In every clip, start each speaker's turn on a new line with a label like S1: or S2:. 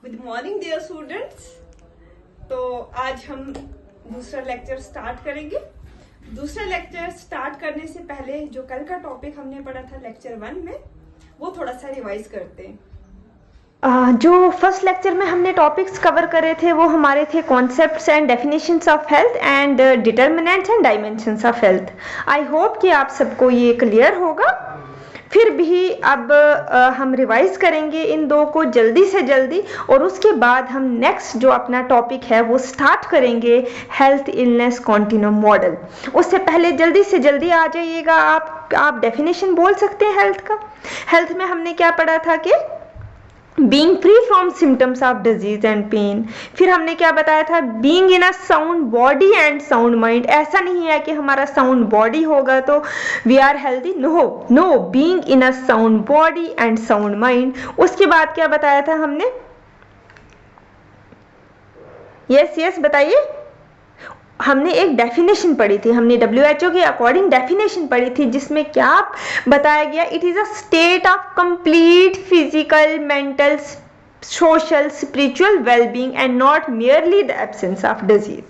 S1: Good morning dear students. तो आज हम दूसरा लेक्चर स्टार्ट करेंगे। दूसरा लेक्चर स्टार्ट करने से पहले जो कल का टॉपिक हमने पढ़ा था लेक्चर 1 में, वो थोड़ा सा रिवाइज करते हैं।
S2: जो फर्स्ट लेक्चर में हमने टॉपिक्स कवर करे थे वो हमारे थे concepts and definitions of health and determinants and dimensions of health. I hope कि आप सबको ये क्लियर होगा। फिर भी अब हम रिवाइज करेंगे इन दो को जल्दी से जल्दी, और उसके बाद हम नेक्स्ट जो अपना टॉपिक है वो स्टार्ट करेंगे, हेल्थ इलनेस कॉन्टिन्यूम मॉडल। उससे पहले जल्दी से जल्दी आ जाइएगा। आप डेफिनेशन बोल सकते हैं हेल्थ का। हेल्थ में हमने क्या पढ़ा था कि being free from symptoms of disease and pain. फिर हमने क्या बताया था, being in a sound body and sound mind. ऐसा नहीं है कि हमारा साउंड बॉडी होगा तो we are healthy, no, being in a sound body and sound mind. उसके बाद क्या बताया था हमने, यस बताइए। हमने एक डेफिनेशन पढ़ी थी, हमने WHO के अकॉर्डिंग डेफिनेशन पढ़ी थी, जिसमें क्या बताया गया, it is a state of complete physical, mental, social, spiritual wellbeing and not merely the absence of disease.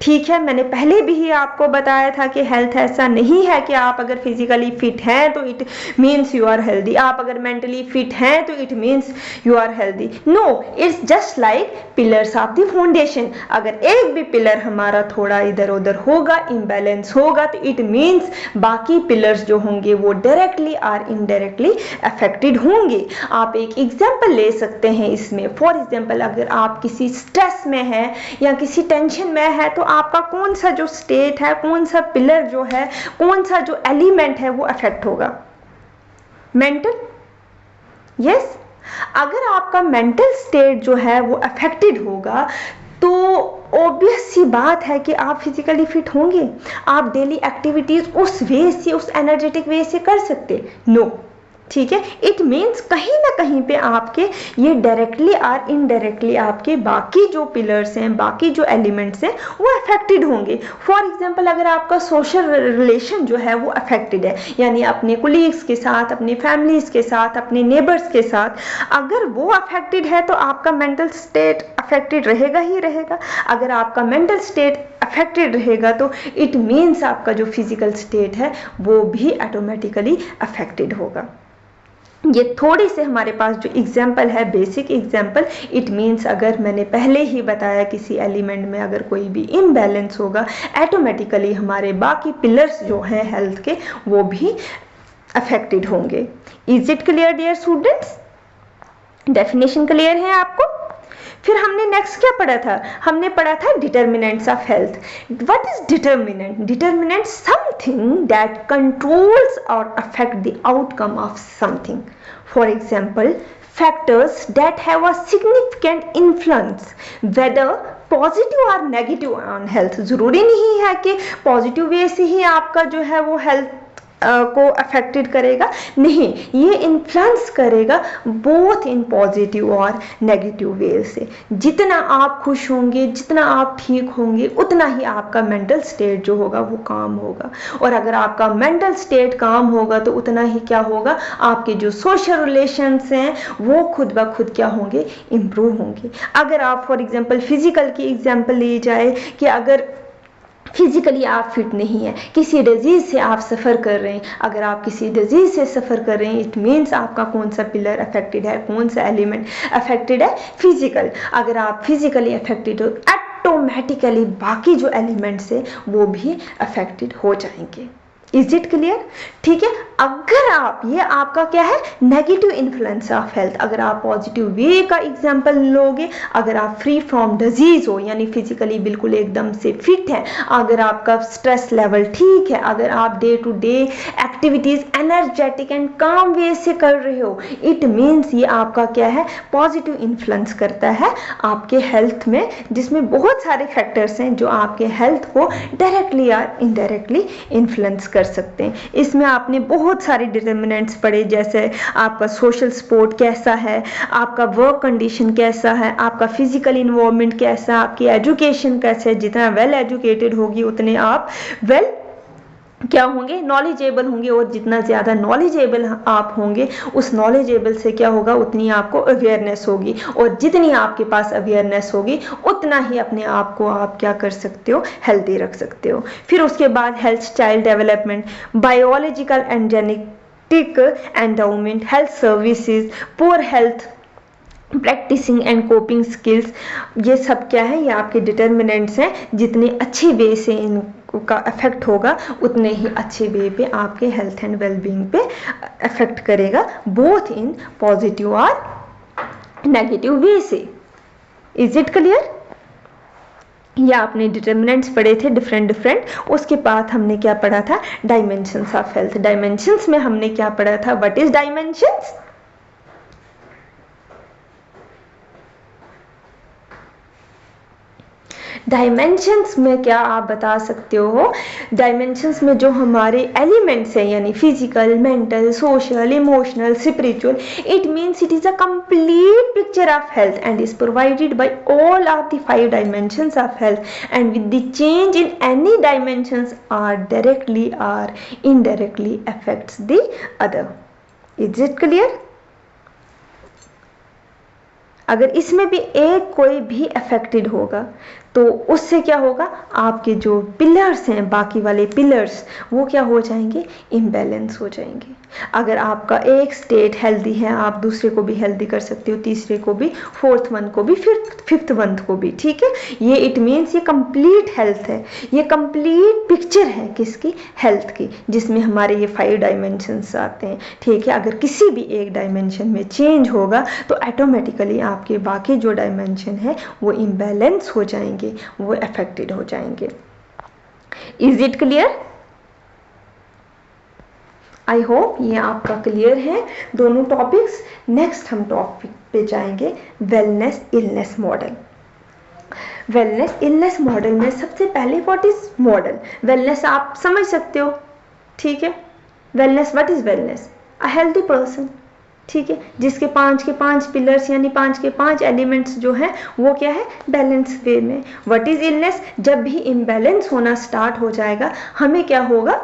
S2: ठीक है, मैंने पहले भी ही आपको बताया था कि हेल्थ ऐसा नहीं है कि आप अगर फिजिकली फिट हैं तो it means you are healthy, आप अगर मेंटली फिट हैं तो it means you are healthy. No, it's just like pillars of the foundation. अगर एक भी पिलर हमारा थोड़ा इधर उधर होगा, इम्बैलेंस होगा, तो इट मीन्स बाकी पिलर्स जो होंगे वो डायरेक्टली और इनडायरेक्टली अफेक्टेड होंगे। आप एक एग्जाम्पल ले सकते हैं इसमें। फॉर एग्जाम्पल, अगर आप किसी स्ट्रेस में हैं या किसी टेंशन में है तो आपका कौन सा जो स्टेट है, कौन सा पिलर जो है, कौन सा जो एलिमेंट है वो अफेक्ट होगा? मेंटल। यस, अगर आपका मेंटल स्टेट जो है वो अफेक्टेड होगा तो ऑब्वियस सी बात है कि आप फिजिकली फिट होंगे, आप डेली एक्टिविटीज उस वे से, उस एनर्जेटिक वे से कर सकते? नो। ठीक है, इट मीन्स कहीं ना कहीं पे आपके ये डायरेक्टली और इनडायरेक्टली आपके बाकी जो पिलर्स हैं, बाकी जो एलिमेंट्स हैं वो अफेक्टेड होंगे। फॉर एग्जांपल, अगर आपका सोशल रिलेशन जो है वो अफेक्टेड है, यानी अपने कोलीग्स के साथ, अपने फैमिलीज के साथ, अपने नेबर्स के साथ, अगर वो अफेक्टेड है तो आपका मेंटल स्टेट अफेक्टेड रहेगा ही रहेगा। अगर आपका मेंटल स्टेट अफेक्टेड रहेगा तो इट मीन्स आपका जो फिजिकल स्टेट है वो भी ऑटोमेटिकली अफेक्टेड होगा। ये थोड़ी से हमारे पास जो एग्जाम्पल है, बेसिक एग्जाम्पल, इट मीन्स अगर मैंने पहले ही बताया किसी एलिमेंट में अगर कोई भी इम्बैलेंस होगा, ऑटोमेटिकली हमारे बाकी पिलर्स जो हैं हेल्थ के वो भी अफेक्टेड होंगे। Is it clear dear students? Definition clear है आपको? फिर हमने नेक्स्ट क्या पढ़ा था? हमने पढ़ा था determinants of health. What is determinant? Determinant something that controls और affect the outcome of something. For example, factors that have a significant influence whether positive और नेगेटिव ऑन हेल्थ। जरूरी नहीं है कि पॉजिटिव वे से ही आपका जो है वो हेल्थ को अफेक्टेड करेगा, नहीं, ये इन्फ्लुएंस करेगा बोथ इन पॉजिटिव और नेगेटिव वे से। जितना आप खुश होंगे, जितना आप ठीक होंगे, उतना ही आपका मेंटल स्टेट जो होगा वो काम होगा, और अगर आपका मेंटल स्टेट काम होगा तो उतना ही क्या होगा, आपके जो सोशल रिलेशंस हैं वो खुद ब खुद क्या होंगे, इम्प्रूव होंगे। अगर आप फॉर एग्जांपल फिजिकल की एग्जांपल ली जाए कि अगर फिजिकली आप फिट नहीं है, किसी डिजीज से आप सफ़र कर रहे हैं, अगर आप किसी डिजीज से सफ़र कर रहे हैं, इट मीन्स आपका कौन सा पिलर अफेक्टेड है, कौन सा एलिमेंट अफेक्टेड है? फिजिकल। अगर आप फिजिकली अफेक्टेड हो, ऑटोमेटिकली बाकी जो एलिमेंट्स है वो भी अफेक्टेड हो जाएंगे। Is it clear? ठीक है, अगर आप, ये आपका क्या है, नेगेटिव इन्फ्लुएंस ऑफ हेल्थ। अगर आप पॉजिटिव वे का एग्जांपल लोगे, अगर आप फ्री फ्रॉम डिजीज हो, यानी फिजिकली बिल्कुल एकदम से फिट है, अगर आपका स्ट्रेस लेवल ठीक है, अगर आप day to day activities energetic and calm way से कर रहे हो, इट मीन्स ये आपका क्या है, पॉजिटिव इन्फ्लुएंस करता है आपके हेल्थ में, जिसमें बहुत सारे फैक्टर्स हैं जो आपके हेल्थ को डायरेक्टली या इनडायरेक्टली इन्फ्लुएंस कर सकते हैं। इसमें आपने बहुत सारे डिटर्मिनेंट्स पढ़े, जैसे आपका सोशल सपोर्ट कैसा है, आपका वर्क कंडीशन कैसा है, आपका फिजिकल इन्वायरमेंट कैसा, आपकी एजुकेशन कैसे है। जितना वेल एजुकेटेड होगी उतने आप वेल क्या होंगे, नॉलेजेबल होंगे, और जितना ज़्यादा नॉलेजेबल आप होंगे उस नॉलेजेबल से क्या होगा, उतनी आपको अवेयरनेस होगी, और जितनी आपके पास अवेयरनेस होगी उतना ही अपने आप को आप क्या कर सकते हो, हेल्दी रख सकते हो। फिर उसके बाद health, child development, biological and genetic endowment, health services, poor health, practising and coping skills, ये सब क्या है, ये आपके डिटर्मिनेंट्स हैं। जितने अच्छे वे से इनका इफेक्ट होगा उतने ही अच्छे वे पे आपके हेल्थ एंड वेलबींग पे इफेक्ट करेगा, बोथ इन पॉजिटिव और नेगेटिव वे से। Is it clear? ये आपने डिटर्मिनेंट्स पढ़े थे डिफरेंट। उसके बाद हमने क्या पढ़ा था, डायमेंशंस ऑफ हेल्थ। डायमेंशंस में हमने क्या पढ़ा था, व्हाट इज डायमेंशंस? डायमेंशंस में क्या आप बता सकते हो, डायमेंशंस में जो हमारे एलिमेंट्स हैं, यानी physical, mental, social, emotional, spiritual, it means it is a complete picture of health and is provided by all of the 5 dimensions of health and with the change in any dimensions are directly और indirectly affects the other. Is it clear? अगर इसमें भी एक कोई भी affected होगा तो उससे क्या होगा, आपके जो पिलर्स हैं, बाकी वाले पिलर्स, वो क्या हो जाएंगे, इम्बैलेंस हो जाएंगे। अगर आपका एक स्टेट हेल्दी है, आप दूसरे को भी हेल्दी कर सकते हो, तीसरे को भी, फोर्थ वन को भी, फिफ्थ वन को भी, ठीक है। ये इट मीन्स ये कंप्लीट हेल्थ है, ये कंप्लीट पिक्चर है किसकी, हेल्थ की, जिसमें हमारे ये 5 डायमेंशंस आते हैं, ठीक है। अगर किसी भी एक डायमेंशन में चेंज होगा तो ऑटोमेटिकली आपके बाकी जो डायमेंशन है वो इम्बैलेंस हो जाएंगे, वो अफेक्टेड हो जाएंगे। Is it clear? I hope ये आपका क्लियर है दोनों टॉपिक्स। नेक्स्ट हम टॉपिक पे जाएंगे, wellness illness model. Wellness illness model में सबसे पहले व्हाट इज मॉडल, वेलनेस आप समझ सकते हो, ठीक है। Wellness, what is wellness, a healthy person, ठीक है, जिसके 5 के 5 पिलर्स यानी 5 के 5 एलिमेंट्स जो हैं वो क्या है, बैलेंस वे में। व्हाट इज इलनेस, जब भी इम्बैलेंस होना स्टार्ट हो जाएगा हमें क्या होगा,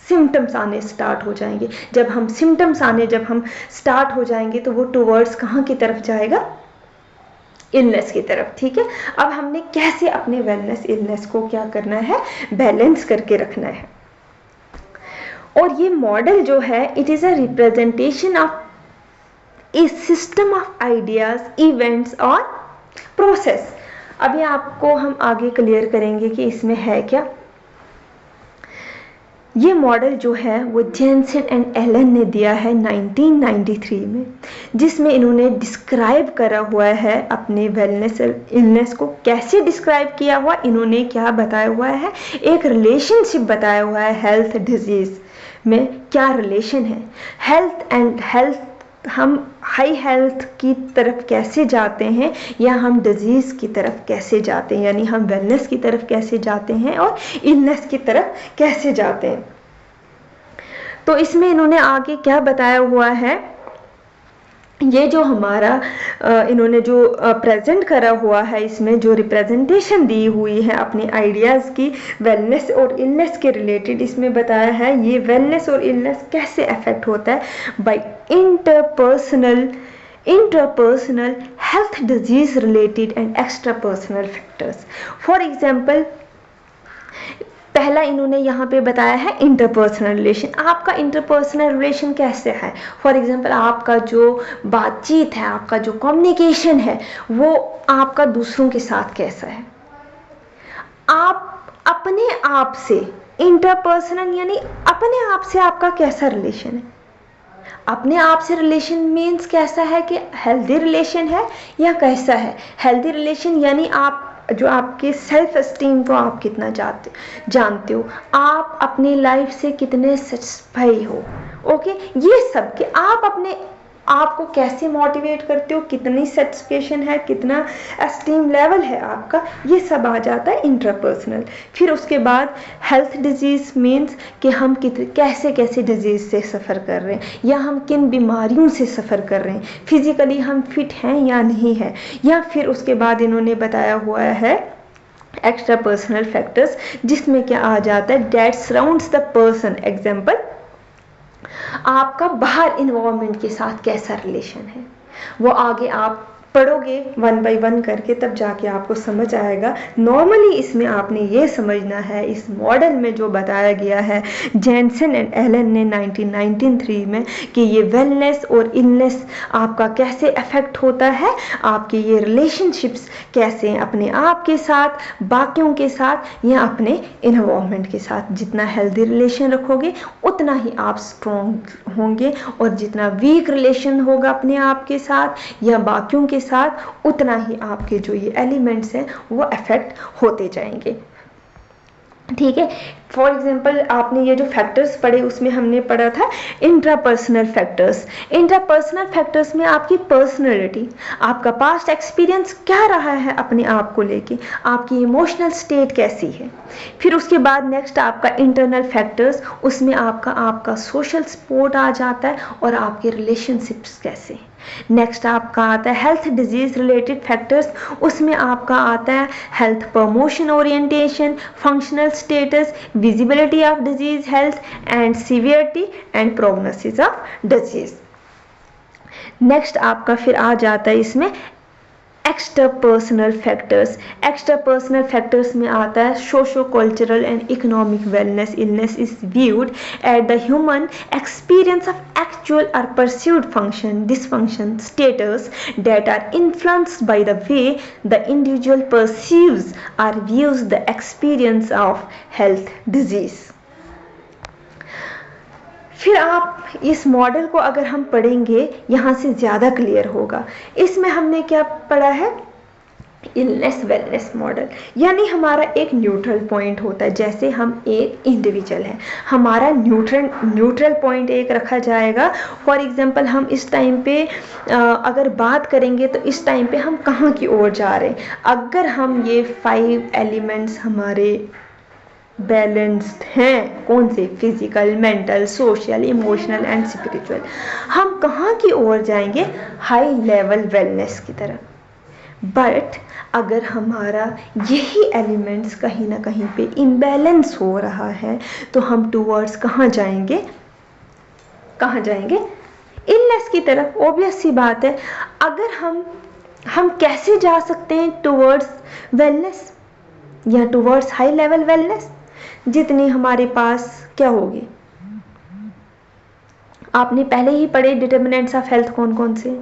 S2: सिम्टम्स आने स्टार्ट हो जाएंगे। जब हम सिम्टम्स आने जब हम स्टार्ट हो जाएंगे तो वो टुवर्ड्स कहाँ की तरफ जाएगा, इलनेस की तरफ, ठीक है। अब हमने कैसे अपने वेलनेस इलनेस को क्या करना है, बैलेंस करके रखना है। और ये मॉडल जो है, it is a representation of A system of ideas, events और प्रोसेस। अभी आपको हम आगे क्लियर करेंगे कि इसमें है क्या। ये मॉडल जो है वो जेनसेन एंड एलन ने दिया है 1993 में, जिसमें इन्होंने डिस्क्राइब करा हुआ है अपने वेलनेस इलनेस को। कैसे डिस्क्राइब किया हुआ, इन्होंने क्या बताया हुआ है, एक रिलेशनशिप बताया हुआ है हेल्थ डिजीज में, क्या रिलेशन है हेल्थ एंड हेल्थ, हम हाई हेल्थ की तरफ कैसे जाते हैं या हम डिजीज़ की तरफ कैसे जाते हैं, यानी हम वेलनेस की तरफ कैसे जाते हैं और इलनेस की तरफ कैसे जाते हैं। तो इसमें इन्होंने आगे क्या बताया हुआ है, ये जो हमारा इन्होंने जो प्रेजेंट करा हुआ है, इसमें जो रिप्रेजेंटेशन दी हुई है अपने आइडियाज़ की वेलनेस और इलनेस के रिलेटेड, इसमें बताया है ये वेलनेस और इलनेस कैसे अफेक्ट होता है, by interpersonal health disease related and extra personal factors. For example, पहला इन्होंने यहाँ पे बताया है इंटरपर्सनल रिलेशन। आपका इंटरपर्सनल रिलेशन कैसे है, फॉर एग्जांपल आपका जो बातचीत है, आपका जो कम्युनिकेशन है, वो आपका दूसरों के साथ कैसा है। आप अपने आप से, इंटरपर्सनल यानी अपने आप से आपका कैसा रिलेशन है। अपने आप से रिलेशन मीन्स कैसा है कि हेल्दी रिलेशन है या कैसा है। हेल्दी रिलेशन यानी आप जो आपके सेल्फ एस्टीम को आप कितना जानते हो, आप अपनी लाइफ से कितने सेटिस्फाई हो, ओके। ये सब कि आप अपने आप को कैसे मोटिवेट करते हो, कितनी सेटिस्फेक्शन है, कितना एस्टीम लेवल है आपका, ये सब आ जाता है इंट्रापर्सनल। फिर उसके बाद हेल्थ डिजीज मीन्स कि हम कैसे कैसे डिजीज से सफ़र कर रहे हैं या हम किन बीमारियों से सफ़र कर रहे हैं, फिजिकली हम फिट हैं या नहीं है। या फिर उसके बाद इन्होंने बताया हुआ है एक्स्ट्रा पर्सनल फैक्टर्स, जिसमें क्या आ जाता है, that surrounds the person. Example, आपका बाहर इन्वायरमेंट के साथ कैसा रिलेशन है, वो आगे आप पढ़ोगे 1 by 1 करके, तब जाके आपको समझ आएगा। नॉर्मली इसमें आपने ये समझना है, इस मॉडल में जो बताया गया है जेनसन एंड एलन ने 1993 में, कि ये वेलनेस और इलनेस आपका कैसे अफेक्ट होता है, आपके ये रिलेशनशिप्स कैसे हैं अपने आप के साथ, बाकियों के साथ या अपने इन्वायरमेंट के साथ। जितना हेल्दी रिलेशन रखोगे उतना ही आप स्ट्रॉन्ग होंगे, और जितना वीक रिलेशन होगा अपने आप के साथ या बाकियों के साथ, उतना ही आपके जो ये एलिमेंट्स हैं वो अफेक्ट होते जाएंगे। ठीक है। फॉर एग्जाम्पल, आपने ये जो फैक्टर्स पढ़े उसमें हमने पढ़ा था इंट्रापर्सनल फैक्टर्स। इंट्रापर्सनल फैक्टर्स में आपकी पर्सनैलिटी, आपका पास्ट एक्सपीरियंस क्या रहा है अपने आप को लेके, आपकी इमोशनल स्टेट कैसी है। फिर उसके बाद नेक्स्ट आपका इंटरनल फैक्टर्स, उसमें आपका सोशल सपोर्ट आ जाता है और आपके रिलेशनशिप्स कैसे हैं। नेक्स्ट आपका आता है हेल्थ डिजीज रिलेटेड फैक्टर्स, उसमें आपका आता है health promotion orientation, functional status, visibility of disease, health and severity and prognosis of disease. Next आपका फिर आ जाता है इसमें extra personal factors. Extra personal factors में आता है socio cultural and economic wellness. Illness is viewed at the human experience of actual or pursued function dysfunction status that are influenced by the way the individual perceives or views the experience of health disease। फिर आप इस model को अगर हम पढ़ेंगे यहाँ से ज़्यादा क्लियर होगा। इसमें हमने क्या पढ़ा है, इलनेस वेलनेस मॉडल, यानी हमारा एक न्यूट्रल पॉइंट होता है। जैसे हम एक इंडिविजुअल है, हमारा न्यूट्रल पॉइंट एक रखा जाएगा। फॉर एग्जांपल, हम इस टाइम पे अगर बात करेंगे तो इस टाइम पे हम कहाँ की ओर जा रहे हैं। अगर हम ये 5 एलिमेंट्स हमारे बैलेंस्ड हैं, कौन से, physical, mental, social, emotional and spiritual, हम कहाँ की ओर जाएंगे, हाई लेवल वेलनेस की तरफ। बट अगर हमारा यही एलिमेंट्स कहीं ना कहीं पे इम्बैलेंस हो रहा है तो हम टूवर्ड्स कहाँ जाएंगे, इलनेस की तरफ। ऑब्वियस सी बात है। अगर हम कैसे जा सकते हैं टूवर्ड्स वेलनेस या टूवर्ड्स हाई लेवल वेलनेस, जितनी हमारे पास क्या होगी, आपने पहले ही पढ़े डिटर्मिनेंट्स ऑफ हेल्थ कौन कौन से,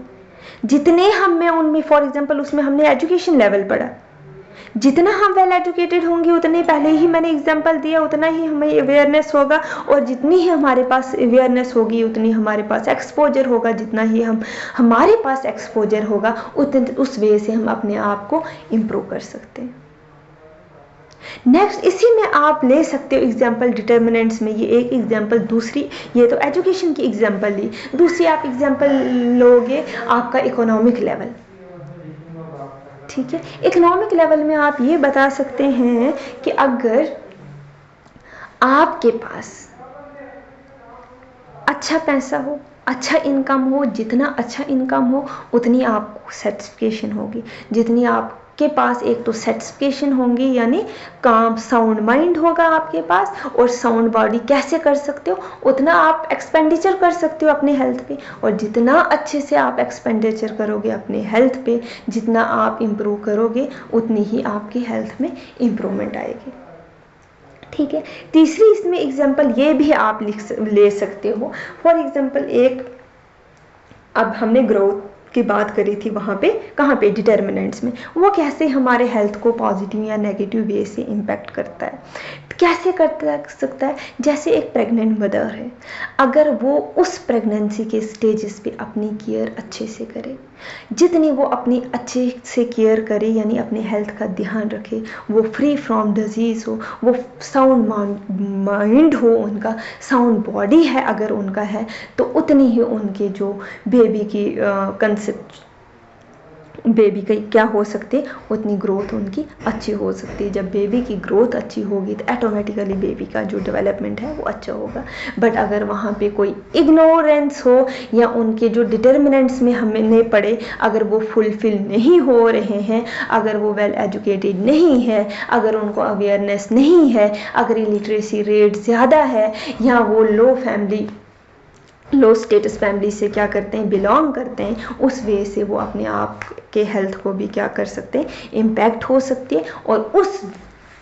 S2: जितने हमें उनमें, फॉर एग्जांपल उसमें हमने एजुकेशन लेवल पढ़ा, जितना हम वेल एजुकेटेड होंगे उतने, पहले ही मैंने एग्जांपल दिया, उतना ही हमें अवेयरनेस होगा, और जितनी ही हमारे पास अवेयरनेस होगी उतनी हमारे पास एक्सपोजर होगा, जितना ही हमारे पास एक्सपोजर होगा उस वे से हम अपने आप को इम्प्रूव कर सकते हैं। नेक्स्ट इसी में आप ले सकते हो एग्जाम्पल डिटर्मिनेंट्स में, ये एक एग्जाम्पल, दूसरी, ये तो एजुकेशन की एग्जाम्पल ली, दूसरी आप एग्जाम्पल लोगे आपका इकोनॉमिक लेवल। ठीक है, इकोनॉमिक लेवल में आप ये बता सकते हैं कि अगर आपके पास अच्छा पैसा हो, अच्छा इनकम हो, जितना अच्छा इनकम हो उतनी आपको सेटिस्फेक्शन होगी, जितनी आपके पास एक तो सेटिस्फेक्शन होंगी, यानी काम, साउंड माइंड होगा आपके पास, और साउंड बॉडी कैसे कर सकते हो, उतना आप एक्सपेंडिचर कर सकते हो अपने हेल्थ पे, और जितना अच्छे से आप एक्सपेंडिचर करोगे अपने हेल्थ पे, जितना आप इम्प्रूव करोगे उतनी ही आपकी हेल्थ में इम्प्रूवमेंट आएगी। ठीक है, तीसरी इसमें एग्जांपल ये भी आप ले सकते हो। फॉर एग्जांपल एक, अब हमने ग्रोथ की बात करी थी, वहाँ पे कहाँ पे, डिटर्मिनेंट्स में, वो कैसे हमारे हेल्थ को पॉजिटिव या नेगेटिव वे से इम्पैक्ट करता है, कैसे कर सकता है। जैसे एक प्रेग्नेंट मदर है, अगर वो उस प्रेगनेंसी के स्टेजेस पे अपनी केयर अच्छे से करे, जितनी वो अपनी अच्छे से केयर करे, यानी अपने हेल्थ का ध्यान रखे, वो फ्री फ्रॉम डिजीज़ हो, वो साउंड माइंड हो, उनका साउंड बॉडी है अगर उनका है, तो उतनी ही उनके जो बेबी की कंसेप्ट बेबी की क्या हो सकती है, उतनी ग्रोथ उनकी अच्छी हो सकती है। जब बेबी की ग्रोथ अच्छी होगी तो ऑटोमेटिकली बेबी का जो डेवलपमेंट है वो अच्छा होगा। बट अगर वहाँ पे कोई इग्नोरेंस हो या उनके जो डिटर्मिनेंट्स में हमें नहीं पड़े, अगर वो फुलफिल नहीं हो रहे हैं, अगर वो वेल एजुकेटेड नहीं है, अगर उनको अवेयरनेस नहीं है, अगर इलिटरेसी रेट ज़्यादा है, या वो लो स्टेटस फैमिली से क्या करते हैं, बिलोंग करते हैं, उस वे से वो अपने आप के हेल्थ को भी क्या कर सकते हैं, इम्पैक्ट हो सकती है। और उस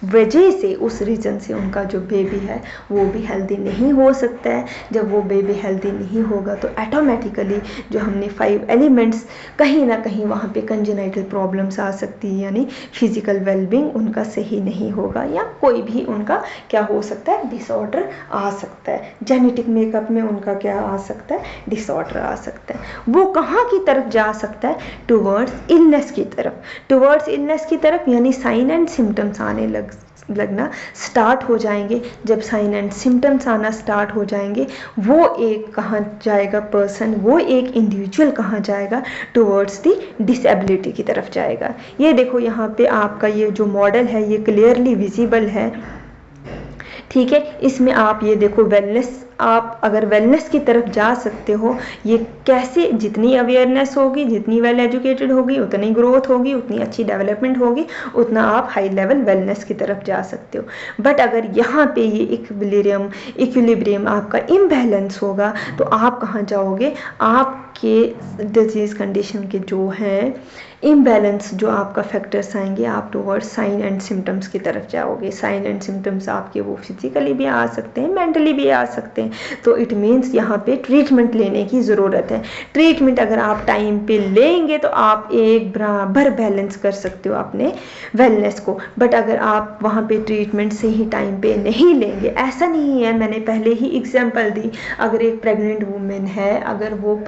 S2: वजह से, उस रीज़न से उनका जो बेबी है वो भी हेल्दी नहीं हो सकता है। जब वो बेबी हेल्दी नहीं होगा तो ऑटोमेटिकली जो हमने 5 एलिमेंट्स, कहीं ना कहीं वहाँ पे कंजेनाइटल प्रॉब्लम्स आ सकती है, यानी फिजिकल वेलबींग उनका सही नहीं होगा, या कोई भी उनका क्या हो सकता है, डिसऑर्डर आ सकता है। जेनेटिक मेकअप में उनका क्या आ सकता है, डिसऑर्डर आ सकता है। वो कहाँ की तरफ जा सकता है, टुवर्ड्स इलनेस की तरफ। टुवर्ड्स इलनेस की तरफ यानी साइन एंड सिम्टम्स आने लगना स्टार्ट हो जाएंगे। जब साइन एंड सिम्टम्स आना स्टार्ट हो जाएंगे, वो एक कहाँ जाएगा पर्सन, वो एक इंडिविजुअल कहाँ जाएगा, टुवर्ड्स दी डिसेबिलिटी की तरफ जाएगा। ये देखो यहाँ पे आपका ये जो मॉडल है ये क्लियरली विजिबल है, ठीक है। इसमें आप ये देखो वेलनेस, आप अगर वेलनेस की तरफ जा सकते हो, ये कैसे, जितनी अवेयरनेस होगी, जितनी वेल एजुकेटेड होगी, उतनी ग्रोथ होगी, उतनी अच्छी डेवलपमेंट होगी, उतना आप हाई लेवल वेलनेस की तरफ जा सकते हो। बट अगर यहाँ पे ये इक्विलिब्रियम आपका इम्बैलेंस होगा तो आप कहाँ जाओगे, आपके डिजीज कंडीशन के जो हैं इम्बैलेंस, जो आपका फैक्टर्स आएंगे, आप टुवर्ड्स साइन एंड सिम्टम्स की तरफ जाओगे। साइन एंड सिम्टम्स आपके वो फिजिकली भी आ सकते हैं, मेंटली भी आ सकते हैं। तो इट मीन्स यहाँ पे ट्रीटमेंट लेने की ज़रूरत है। ट्रीटमेंट अगर आप टाइम पे लेंगे तो आप एक बराबर बैलेंस कर सकते हो अपने वेलनेस को। बट अगर आप वहाँ पे ट्रीटमेंट सही टाइम पे नहीं लेंगे, ऐसा नहीं है, मैंने पहले ही एग्जाम्पल दी, अगर एक प्रेग्नेंट वूमेन है, अगर वो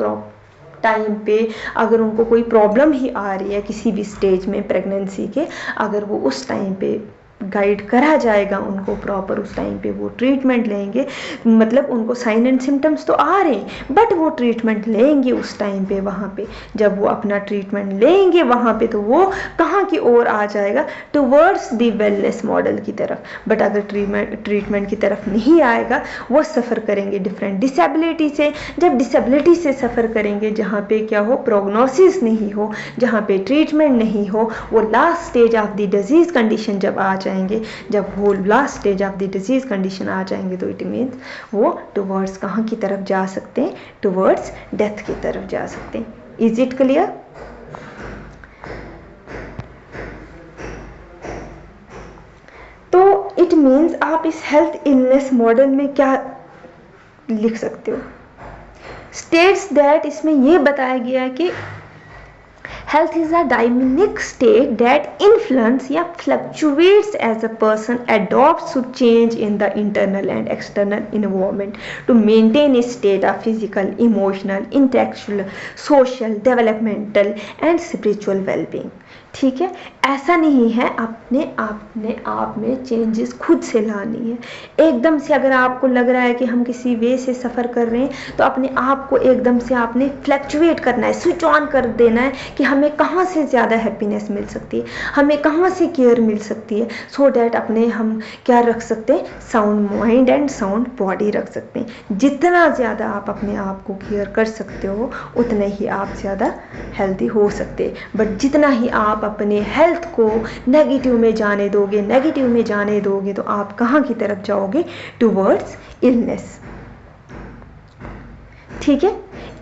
S2: टाइम पे, अगर उनको कोई प्रॉब्लम ही आ रही है किसी भी स्टेज में प्रेगनेंसी के, अगर वो उस टाइम पे गाइड करा जाएगा उनको प्रॉपर, उस टाइम पे वो ट्रीटमेंट लेंगे, मतलब उनको साइन एंड सिम्टम्स तो आ रहे हैं बट वो ट्रीटमेंट लेंगे उस टाइम पे, वहाँ पे जब वो अपना ट्रीटमेंट लेंगे वहाँ पे, तो वो कहाँ की ओर आ जाएगा, टुवर्ड्स द वेलनेस मॉडल की तरफ। बट अगर ट्रीटमेंट की तरफ नहीं आएगा, वो सफ़र करेंगे डिफरेंट डिसेबिलिटी से। जब डिसेबिलिटी से सफ़र करेंगे, जहाँ पे क्या हो, प्रोग्नोसिस नहीं हो, जहाँ पे ट्रीटमेंट नहीं हो, वो last stage of the disease condition जब आ जाएंगे, जब वो last stage of the disease condition आ जाएंगे, तो इट मीन्स वो टुवर्ड्स कहाँ की तरफ जा सकते हैं, टुवर्ड्स डेथ की तरफ जा सकते हैं। Is it clear? तो इट मीन्स आप इस हेल्थ इलनेस मॉडल में क्या लिख सकते हो, स्टेट्स दैट, इसमें यह बताया गया है कि health is a dynamic state that influences या fluctuates as a person adapts to change in the internal and external environment to maintain a state of physical, emotional, intellectual, social, developmental and spiritual well-being। ठीक है, ऐसा नहीं है अपने आप में changes खुद से लानी है। एकदम से अगर आपको लग रहा है कि हम किसी वे से सफ़र कर रहे हैं, तो अपने आप को एकदम से आपने फ्लक्चुएट करना है, स्विच ऑन कर देना है कि हमें कहाँ से ज़्यादा हैप्पीनेस मिल सकती है, हमें कहाँ से केयर मिल सकती है, सो डैट अपने हम क्या रख सकते हैं, sound mind and sound body रख सकते हैं। जितना ज़्यादा आप अपने आप को केयर कर सकते हो, उतना ही आप ज़्यादा हेल्दी हो सकते हैं। बट जितना ही आप अपने हेल्थ को नेगेटिव में जाने दोगे तो आप कहाँ की तरफ जाओगे, टुवर्ड्स इलनेस। ठीक है,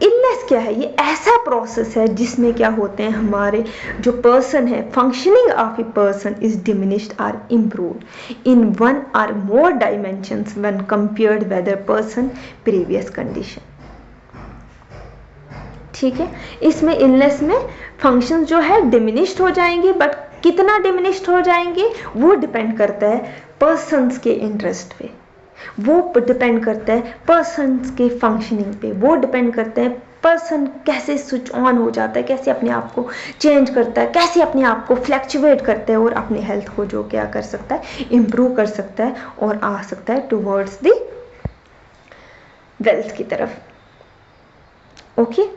S2: इलनेस क्या है, ये ऐसा प्रोसेस है जिसमें क्या होते हैं, हमारे जो पर्सन है, functioning of a person is diminished और इम्प्रूव्ड इन वन और more dimensions when compared with a person previous condition. ठीक है, इसमें इलनेस में फंक्शन जो है डिमिनिश्ड हो जाएंगे, बट कितना डिमिनिश्ड हो जाएंगे वो डिपेंड करता है पर्सन्स के इंटरेस्ट पे, वो डिपेंड करता है पर्सन्स के फंक्शनिंग पे, वो डिपेंड करता है पर्सन कैसे स्विच ऑन हो जाता है, कैसे अपने आप को चेंज करता है, कैसे अपने आप को फ्लैक्चुएट करता है और अपने हेल्थ को जो क्या कर सकता है, इम्प्रूव कर सकता है और आ सकता है टुवर्ड्स द वेल्थ की तरफ। ओके,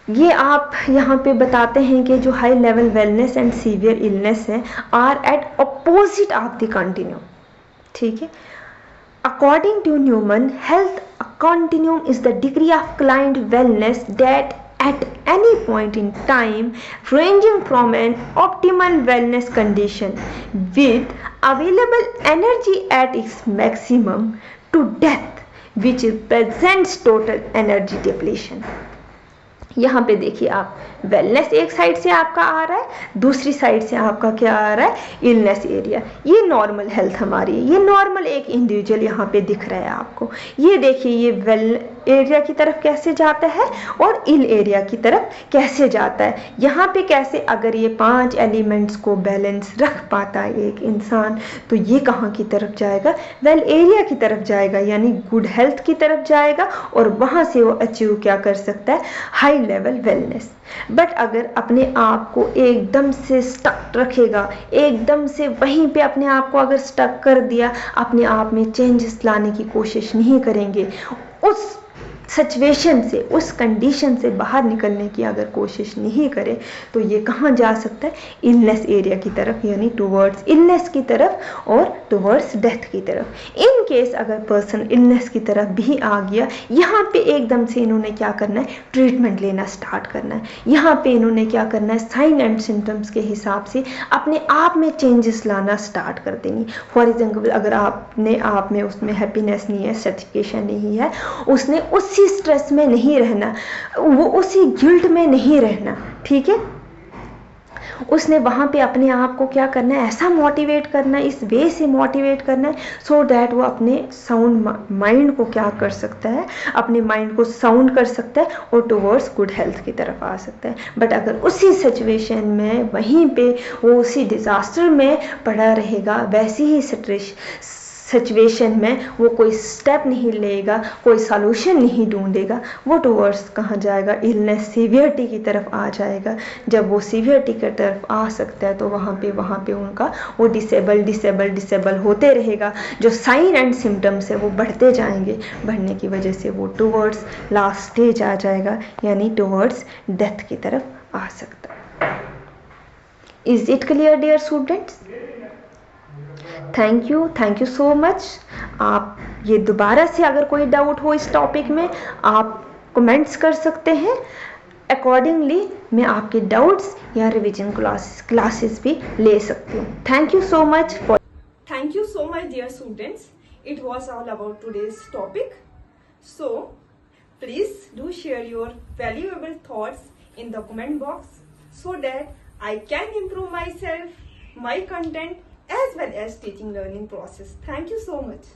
S2: ये आप यहाँ पे बताते हैं कि जो high level wellness and severe illness है are at opposite of the continuum, ठीक है। According to Newman, health continuum is the degree of client wellness that at any point in time ranging from an optimal wellness condition with available energy at its maximum to death which presents total energy depletion। यहाँ पे देखिए आप, wellness एक side से आपका आ रहा है, दूसरी साइड से आपका क्या आ रहा है, इलनेस एरिया। ये नॉर्मल हेल्थ हमारी है, ये नॉर्मल एक इंडिविजुअल यहाँ पे दिख रहा है आपको। ये देखिए ये वेल एरिया की तरफ कैसे जाता है और इल एरिया की तरफ कैसे जाता है। यहाँ पे कैसे, अगर ये 5 एलिमेंट्स को बैलेंस रख पाता है एक इंसान, तो ये कहाँ की तरफ जाएगा, वेल एरिया की तरफ जाएगा, यानी गुड हेल्थ की तरफ जाएगा, और वहाँ से वो अचीव क्या कर सकता है, हाई लेवल वेलनेस। बट अगर अपने आप को एकदम से स्टक रखेगा, एकदम से वहीं पे अपने आप को अगर स्टक कर दिया, अपने आप में चेंजेस लाने की कोशिश नहीं करेंगे, उस सिचुएशन से, उस कंडीशन से बाहर निकलने की अगर कोशिश नहीं करे, तो ये कहाँ जा सकता है, इलनेस एरिया की तरफ, यानी टुवर्ड्स इलनेस की तरफ और टुवर्ड्स डेथ की तरफ। इन केस अगर पर्सन इलनेस की तरफ भी आ गया, यहाँ पे एकदम से इन्होंने क्या करना है, ट्रीटमेंट लेना स्टार्ट करना है। यहाँ पे इन्होंने क्या करना है, साइन एंड सिम्टम्स के हिसाब से अपने आप में चेंजेस लाना स्टार्ट कर देनी। फॉर एग्जाम्पल, अगर आपने आप में उसमें हैप्पीनेस नहीं है, सेटिस्फेक्शन नहीं है, उसने उसी स्ट्रेस में नहीं रहना, वो उसी गिल्ट में नहीं रहना, ठीक है। उसने वहाँ पे अपने आप को क्या करना है, ऐसा मोटिवेट करना है, इस वे से मोटिवेट करना है, सो दैट वो अपने साउंड माइंड को क्या कर सकता है, अपने माइंड को साउंड कर सकता है और टुवर्ड्स गुड हेल्थ की तरफ आ सकता है। बट अगर उसी सिचुएशन में वहीं पे वो उसी डिजास्टर में पड़ा रहेगा, वैसी ही सिचुएशन में वो कोई स्टेप नहीं लेगा, कोई सॉल्यूशन नहीं ढूंढेगा, वो टुवर्ड्स कहाँ जाएगा, इलनेस सीवियरिटी की तरफ आ जाएगा। जब वो सीवियरिटी की तरफ आ सकता है, तो वहाँ पे उनका वो डिसेबल होते रहेगा। जो साइन एंड सिम्टम्स है वो बढ़ते जाएंगे, बढ़ने की वजह से वो टुवर्ड्स लास्ट स्टेज आ जाएगा, यानी टुवर्ड्स डेथ की तरफ आ सकता है। Is it clear dear students? Thank you so much. आप ये दोबारा से अगर कोई डाउट हो इस टॉपिक में, आप कमेंट्स कर सकते हैं। अकॉर्डिंगली मैं आपके डाउट्स या रिवीजन क्लासेस भी ले सकती हूँ। Thank you so much for
S1: Thank you so much, dear students. It was all about today's topic. So, please do share your valuable thoughts in the comment box so that I can improve myself, my content, as well as teaching learning process. Thank you so much.